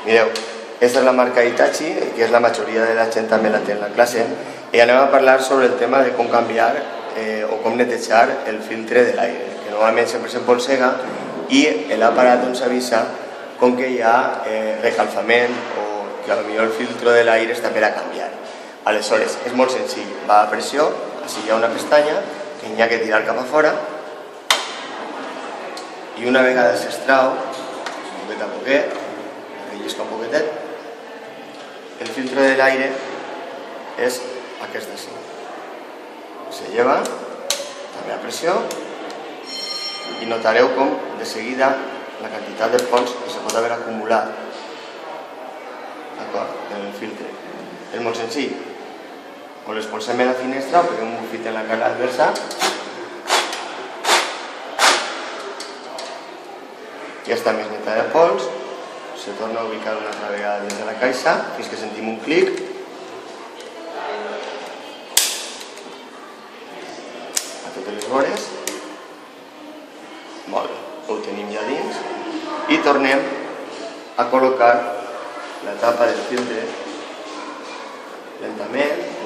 Mireu, aquesta és la marca Hitachi, que és la majoria de la gent també la té en la classe, i anem a parlar sobre el tema de com canviar o com netejar el filtre de l'aire, que normalment sempre s'empolsega i l'aparat ens avisa com que hi ha recalfament o que potser el filtre de l'aire està per a canviar. Aleshores, és molt senzill, va a pressió, així hi ha una pestanya que hi ha que tirar cap a fora i una vegada s'extrau, poquet a poquet, rellisca un poquetet, el filtre de l'aire és aquest d'ací. Se lleva, també a pressió, i notareu com de seguida la quantitat de pols que se pot haver acumulat en el filtre. És molt senzill. O l'expulsem a la finestra o peguem un bufit en la cara adversa ja està més neta de pols, se torna a ubicar una altra vegada dins de la caixa fins que sentim un clic a totes les vores. Molt bé, ho tenim ja dins i tornem a col·locar la tapa del filtre lentament